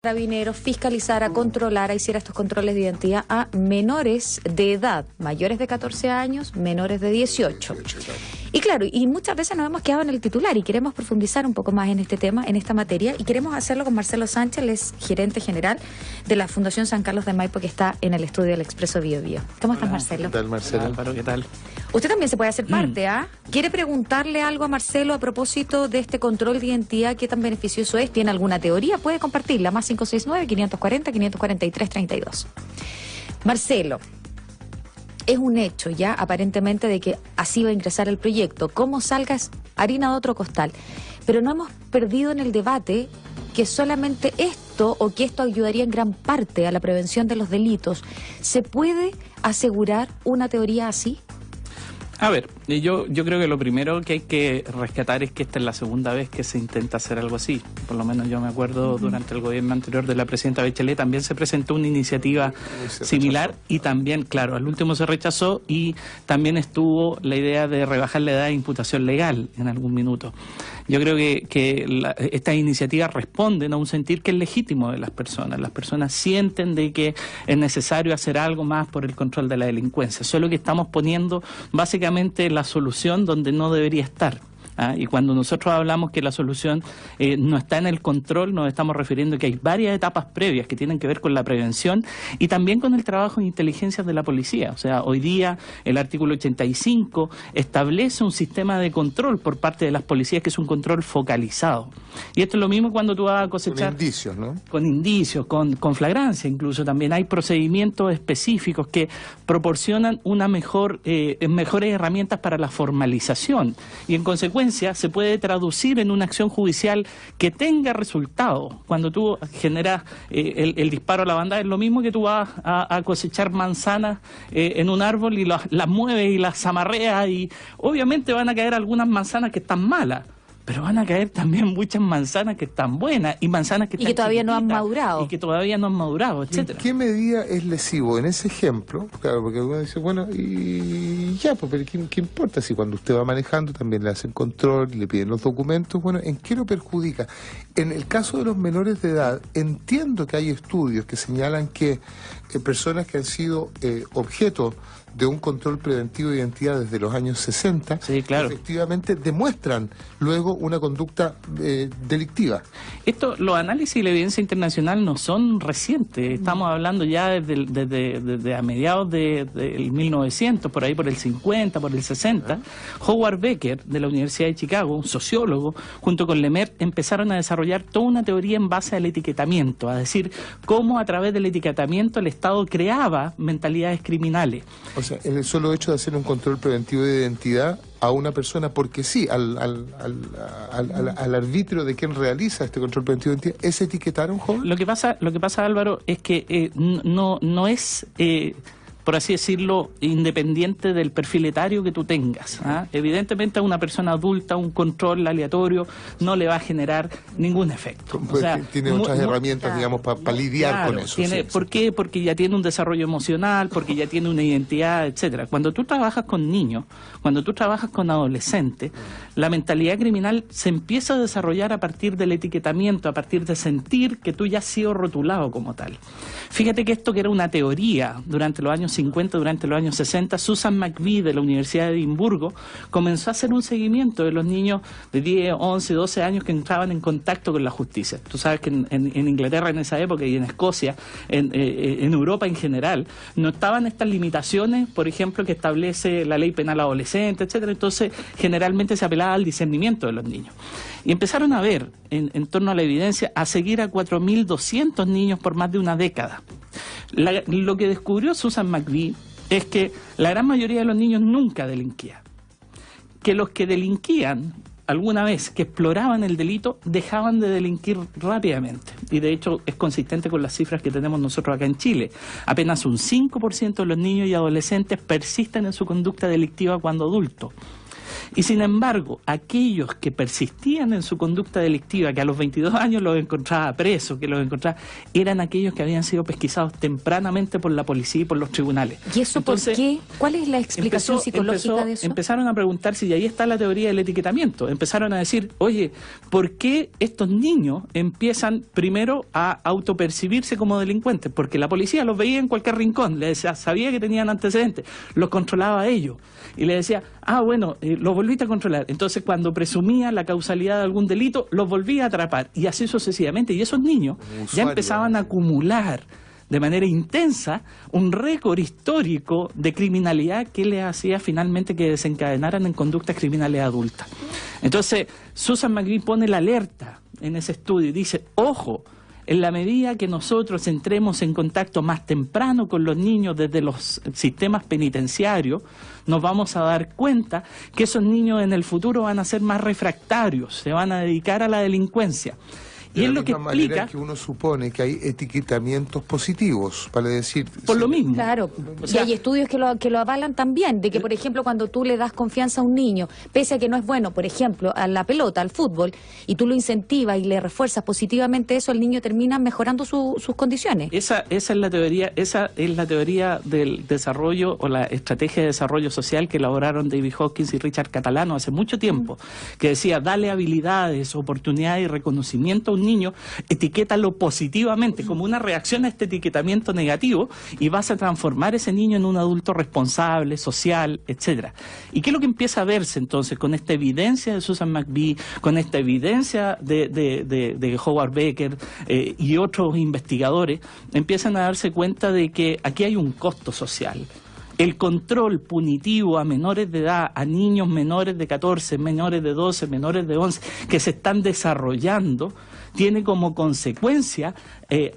Carabineros fiscalizara, controlara, hiciera estos controles de identidad a menores de edad, mayores de 14 años, menores de 18. Y claro, y muchas veces nos hemos quedado en el titular y queremos profundizar un poco más en este tema, en esta materia, y queremos hacerlo con Marcelo Sánchez, él es gerente general de la Fundación San Carlos de Maipo, que está en el estudio del Expreso Bio Bio. ¿Cómo estás, Marcelo? ¿Qué tal, Marcelo? Álvaro, ¿qué tal? Usted también se puede hacer parte, ¿ah? ¿Quiere preguntarle algo a Marcelo a propósito de este control de identidad? ¿Qué tan beneficioso es? ¿Tiene alguna teoría? Puede compartirla, más 569-540-542. Marcelo, es un hecho ya, aparentemente, de que así va a ingresar el proyecto. Como salgas, harina de otro costal. Pero no hemos perdido en el debate que solamente esto, o que esto ayudaría en gran parte a la prevención de los delitos. ¿Se puede asegurar una teoría así? A ver, yo creo que lo primero que hay que rescatar es que esta es la segunda vez que se intenta hacer algo así. Por lo menos yo me acuerdo durante el gobierno anterior de la presidenta Bachelet también se presentó una iniciativa similar y también, claro, al último se rechazó y también estuvo la idea de rebajar la edad de imputación legal en algún minuto. Yo creo que estas iniciativas responden a un sentir que es legítimo de las personas. Las personas sienten de que es necesario hacer algo más por el control de la delincuencia. Solo que estamos poniendo básicamente la solución donde no debería estar. Y cuando nosotros hablamos que la solución no está en el control, nos estamos refiriendo a que hay varias etapas previas que tienen que ver con la prevención y también con el trabajo de inteligencia de la policía. O sea, hoy día el artículo 85 establece un sistema de control por parte de las policías que es un control focalizado. Y esto es lo mismo cuando tú vas a cosechar... Con indicios, ¿no? Con indicios, con flagrancia incluso. También hay procedimientos específicos que proporcionan mejores herramientas para la formalización. Y en consecuencia se puede traducir en una acción judicial que tenga resultado. Cuando tú generas el disparo a la banda, es lo mismo que tú vas a cosechar manzanas en un árbol y las mueves y las amarreas y obviamente van a caer algunas manzanas que están malas. Pero van a caer también muchas manzanas que están buenas y manzanas que están todavía no han madurado. Y que todavía no han madurado, etcétera. ¿En qué medida es lesivo? En ese ejemplo, claro, porque uno dice, bueno, y ya, pues, pero ¿qué importa? Si cuando usted va manejando también le hacen control, le piden los documentos, bueno, ¿en qué lo perjudica? En el caso de los menores de edad, entiendo que hay estudios que señalan que personas que han sido objeto de un control preventivo de identidad desde los años 60, sí, claro, efectivamente demuestran luego una conducta delictiva. Los análisis y la evidencia internacional no son recientes, estamos hablando ya desde a mediados del 1900, por ahí por el 50, por el 60. Howard Becker, de la Universidad de Chicago, un sociólogo, junto con Lemer, empezaron a desarrollar toda una teoría en base al etiquetamiento, a decir, cómo a través del etiquetamiento el Estado creaba mentalidades criminales. O sea, el solo hecho de hacer un control preventivo de identidad a una persona, porque sí, al arbitrio de quien realiza este control preventivo de identidad, ¿es etiquetar a un joven? Lo que pasa, Álvaro, es que no es... por así decirlo, independiente del perfil etario que tú tengas. Evidentemente a una persona adulta un control aleatorio no le va a generar ningún efecto. Pues tiene otras herramientas, digamos, para lidiar con eso. ¿Por qué? Porque ya tiene un desarrollo emocional, porque ya tiene una identidad, etcétera. Cuando tú trabajas con niños, cuando tú trabajas con adolescentes, la mentalidad criminal se empieza a desarrollar a partir del etiquetamiento, a partir de sentir que tú ya has sido rotulado como tal. Fíjate que esto que era una teoría durante los años 50, durante los años 60, Susan McVie de la Universidad de Edimburgo comenzó a hacer un seguimiento de los niños de 10, 11, 12 años que entraban en contacto con la justicia. Tú sabes que en Inglaterra en esa época y en Escocia, en Europa en general, no estaban estas limitaciones, por ejemplo, que establece la ley penal adolescente, etcétera. Entonces, generalmente se apelaba al discernimiento de los niños. Y empezaron a ver, en torno a la evidencia, a seguir a 4.200 niños por más de una década. Lo que descubrió Susan McVie es que la gran mayoría de los niños nunca delinquían. Que los que delinquían alguna vez, que exploraban el delito, dejaban de delinquir rápidamente. Y de hecho es consistente con las cifras que tenemos nosotros acá en Chile. Apenas un 5% de los niños y adolescentes persisten en su conducta delictiva cuando adultos. Y sin embargo, aquellos que persistían en su conducta delictiva, que a los 22 años los encontraba presos, que los encontraba, eran aquellos que habían sido pesquisados tempranamente por la policía y por los tribunales. ¿Y eso Entonces, por qué? ¿Cuál es la explicación psicológica de eso? Empezaron a preguntarse, y ahí está la teoría del etiquetamiento. Empezaron a decir, oye, ¿por qué estos niños empiezan primero a autopercibirse como delincuentes? Porque la policía los veía en cualquier rincón, les decía, sabía que tenían antecedentes, los controlaba a ellos. Y le decía, bueno, los volviste a controlar. Entonces, cuando presumía la causalidad de algún delito, los volvía a atrapar. Y así sucesivamente. Y esos niños ya empezaban a acumular de manera intensa un récord histórico de criminalidad que les hacía finalmente que desencadenaran en conductas criminales adultas. Entonces, Susan McGee pone la alerta en ese estudio y dice, ojo, en la medida que nosotros entremos en contacto más temprano con los niños desde los sistemas penitenciarios, nos vamos a dar cuenta que esos niños en el futuro van a ser más refractarios, se van a dedicar a la delincuencia. Y es lo que explica que uno supone que hay etiquetamientos positivos, para decir... Por lo mismo. Claro, y hay estudios que lo avalan también, de que, por ejemplo, cuando tú le das confianza a un niño, pese a que no es bueno, por ejemplo, a la pelota, al fútbol, y tú lo incentivas y le refuerzas positivamente eso, el niño termina mejorando sus condiciones. Esa es la teoría del desarrollo o la estrategia de desarrollo social que elaboraron David Hawkins y Richard Catalano hace mucho tiempo, que decía, dale habilidades, oportunidades y reconocimiento a un niño, etiquétalo positivamente como una reacción a este etiquetamiento negativo y vas a transformar ese niño en un adulto responsable, social, etcétera. ¿Y qué es lo que empieza a verse entonces con esta evidencia de Susan McGee, con esta evidencia de Howard Becker y otros investigadores? Empiezan a darse cuenta de que aquí hay un costo social. El control punitivo a menores de edad, a niños menores de 14, menores de 12, menores de 11, que se están desarrollando, tiene como consecuencia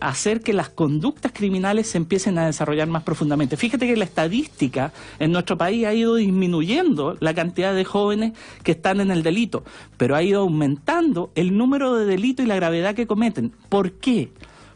hacer que las conductas criminales se empiecen a desarrollar más profundamente. Fíjate que la estadística en nuestro país ha ido disminuyendo la cantidad de jóvenes que están en el delito, pero ha ido aumentando el número de delitos y la gravedad que cometen. ¿Por qué?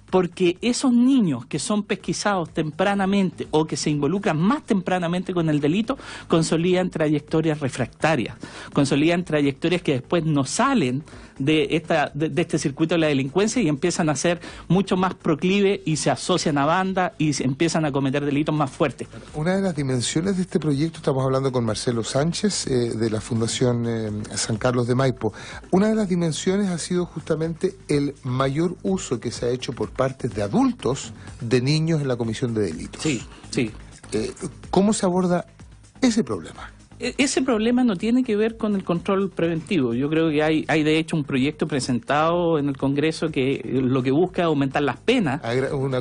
Porque esos niños que son pesquisados tempranamente o que se involucran más tempranamente con el delito consolidan trayectorias refractarias, consolidan trayectorias que después no salen de este circuito de la delincuencia y empiezan a ser mucho más proclives y se asocian a bandas y se empiezan a cometer delitos más fuertes. Una de las dimensiones de este proyecto, estamos hablando con Marcelo Sánchez de la Fundación San Carlos de Maipo, una de las dimensiones ha sido justamente el mayor uso que se ha hecho por parte de adultos de niños en la comisión de delitos. Sí, sí. ¿Cómo se aborda ese problema? Ese problema no tiene que ver con el control preventivo. Yo creo que hay de hecho un proyecto presentado en el Congreso que lo que busca es aumentar las penas.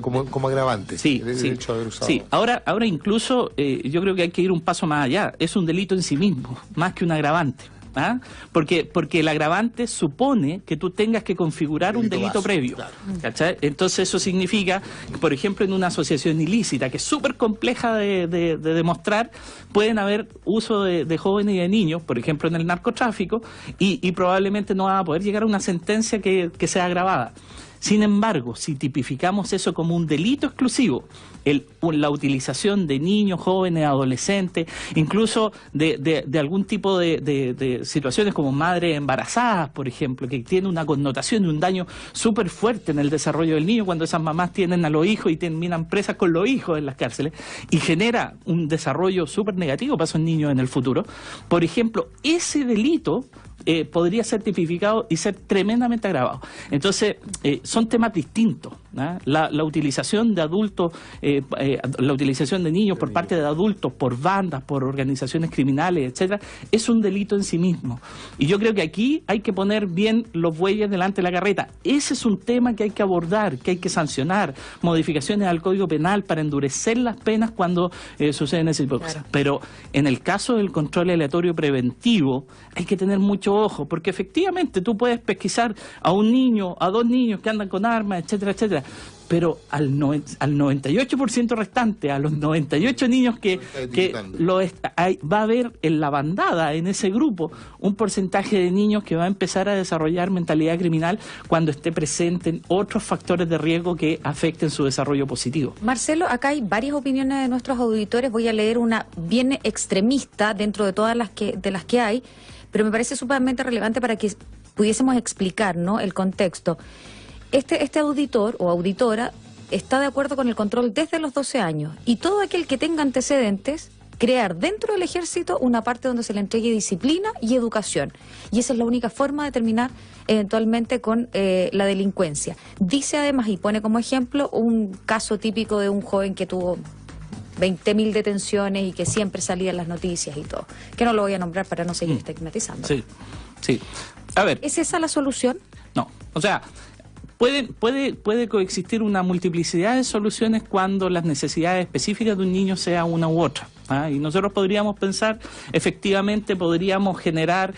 Como agravante. Sí, el sí. hecho de haber usado. Sí. Ahora incluso yo creo que hay que ir un paso más allá. Es un delito en sí mismo, más que un agravante. ¿Ah? Porque el agravante supone que tú tengas que configurar un delito previo. Claro. ¿Cachai? Entonces eso significa, que, por ejemplo, en una asociación ilícita, que es súper compleja de demostrar, pueden haber uso de jóvenes y de niños, por ejemplo, en el narcotráfico, y probablemente no va a poder llegar a una sentencia que sea agravada. Sin embargo, si tipificamos eso como un delito exclusivo, la utilización de niños, jóvenes, adolescentes, incluso de algún tipo de situaciones como madres embarazadas, por ejemplo, que tiene una connotación y un daño súper fuerte en el desarrollo del niño cuando esas mamás tienen a los hijos y terminan presas con los hijos en las cárceles y genera un desarrollo súper negativo para esos niños en el futuro. Por ejemplo, ese delito podría ser tipificado y ser tremendamente agravado. Entonces, son temas distintos, ¿no? La utilización de adultos, la utilización de niños por parte de adultos, por bandas, por organizaciones criminales, etcétera, es un delito en sí mismo. Y yo creo que aquí hay que poner bien los bueyes delante de la carreta. Ese es un tema que hay que abordar, que hay que sancionar, modificaciones al Código Penal para endurecer las penas cuando suceden ese tipo de cosas. Pero en el caso del control aleatorio preventivo, hay que tener mucho ojo, porque efectivamente tú puedes pesquisar a un niño, a dos niños que andan con armas, etcétera, etcétera, pero al 98% restante, a los 98 niños va a haber en la bandada, en ese grupo, un porcentaje de niños que va a empezar a desarrollar mentalidad criminal cuando esté presente en otros factores de riesgo que afecten su desarrollo positivo. Marcelo, acá hay varias opiniones de nuestros auditores, voy a leer una bien extremista dentro de todas las que hay. pero me parece sumamente relevante para que pudiésemos explicar, ¿no?, el contexto. Este auditor o auditora está de acuerdo con el control desde los 12 años y todo aquel que tenga antecedentes, crear dentro del ejército una parte donde se le entregue disciplina y educación. Y esa es la única forma de terminar eventualmente con la delincuencia. Dice además y pone como ejemplo un caso típico de un joven que tuvo 20.000 detenciones y que siempre salía en las noticias y todo. Que no lo voy a nombrar para no seguir estigmatizando. Sí, sí. A ver. ¿Es esa la solución? No, o sea, puede coexistir una multiplicidad de soluciones cuando las necesidades específicas de un niño sea una u otra. Y nosotros podríamos pensar, efectivamente, podríamos generar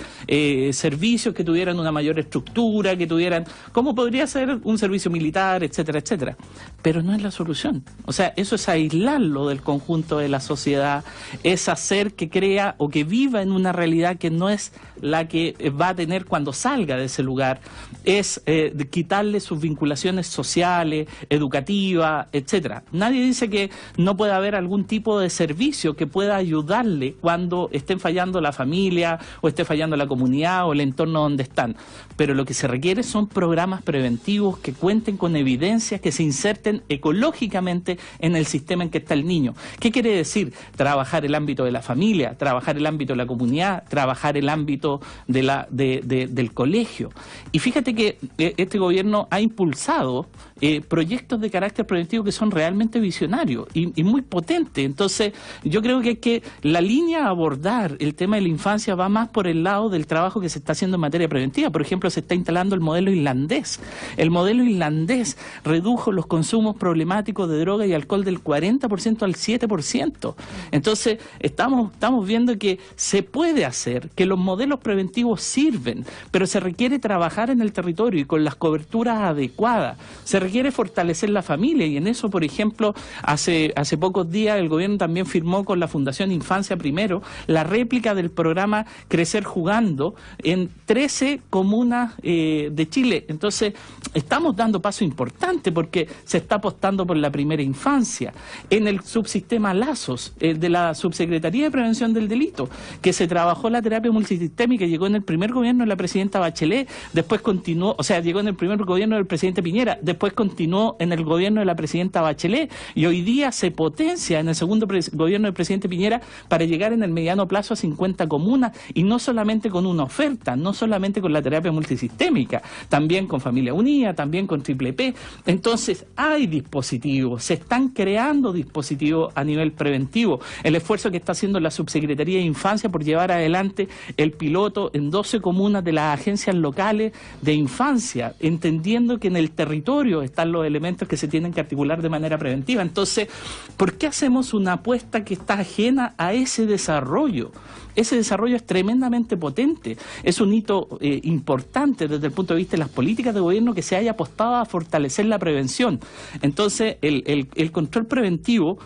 servicios que tuvieran una mayor estructura, que tuvieran, como podría ser un servicio militar, etcétera, etcétera. Pero no es la solución. O sea, eso es aislarlo del conjunto de la sociedad, es hacer que crea o que viva en una realidad que no es la que va a tener cuando salga de ese lugar, es quitarle sus vinculaciones sociales, educativas, etcétera. Nadie dice que no puede haber algún tipo de servicio que pueda ayudarle cuando estén fallando la familia o esté fallando la comunidad o el entorno donde están. Pero lo que se requiere son programas preventivos que cuenten con evidencias, que se inserten ecológicamente en el sistema en que está el niño. ¿Qué quiere decir? Trabajar el ámbito de la familia, trabajar el ámbito de la comunidad, trabajar el ámbito del colegio. Y fíjate que este gobierno ha impulsado proyectos de carácter preventivo que son realmente visionarios y muy potentes. Entonces, yo creo que la línea a abordar el tema de la infancia va más por el lado del trabajo que se está haciendo en materia preventiva. Por ejemplo, se está instalando el modelo irlandés. El modelo irlandés redujo los consumos problemáticos de droga y alcohol del 40% al 7%. Entonces, estamos viendo que se puede hacer, que los modelos preventivos sirven, pero se requiere trabajar en el territorio y con las coberturas adecuadas. Se requiere fortalecer la familia y en eso, por ejemplo, hace pocos días el gobierno también firmó con la Fundación Infancia Primero la réplica del programa Crecer Jugando en 13 comunas de Chile. Entonces, estamos dando paso importante porque se está apostando por la primera infancia. En el subsistema Lazos, de la Subsecretaría de Prevención del Delito, que se trabajó la terapia multisistémica, llegó en el primer gobierno de la presidenta Bachelet, después continuó, o sea, llegó en el primer gobierno del presidente Piñera, después continuó en el gobierno de la presidenta Bachelet y hoy día se potencia en el segundo gobierno del presidente Piñera para llegar en el mediano plazo a 50 comunas y no solamente con una oferta, no solamente con la terapia multisistémica, también con Familia Unida, también con Triple P. Entonces hay dispositivos, se están creando dispositivos a nivel preventivo. El esfuerzo que está haciendo la Subsecretaría de Infancia por llevar adelante el piloto en 12 comunas de las agencias locales de infancia, entendiendo que en el territorio están los elementos que se tienen que articular de manera preventiva. Entonces, ¿por qué hacemos una apuesta que está ajena a ese desarrollo? Ese desarrollo es tremendamente potente, es un hito importante desde el punto de vista de las políticas de gobierno que se haya apostado a fortalecer la prevención. Entonces, el control preventivo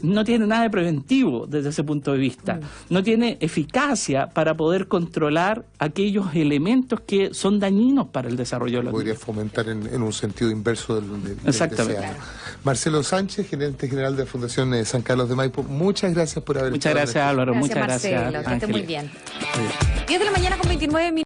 no tiene nada de preventivo desde ese punto de vista, no tiene eficacia para poder controlar aquellos elementos que son dañinos para el desarrollo de la podría fomentar en un sentido inverso del exactamente. deseado. Marcelo Sánchez, gerente general de la Fundación San Carlos de Maipo, muchas gracias por haber Muchas gracias, Álvaro. Gracias, muchas gracias, Marcelo, que esté muy bien. Sí. 10 de la mañana con 29 minutos.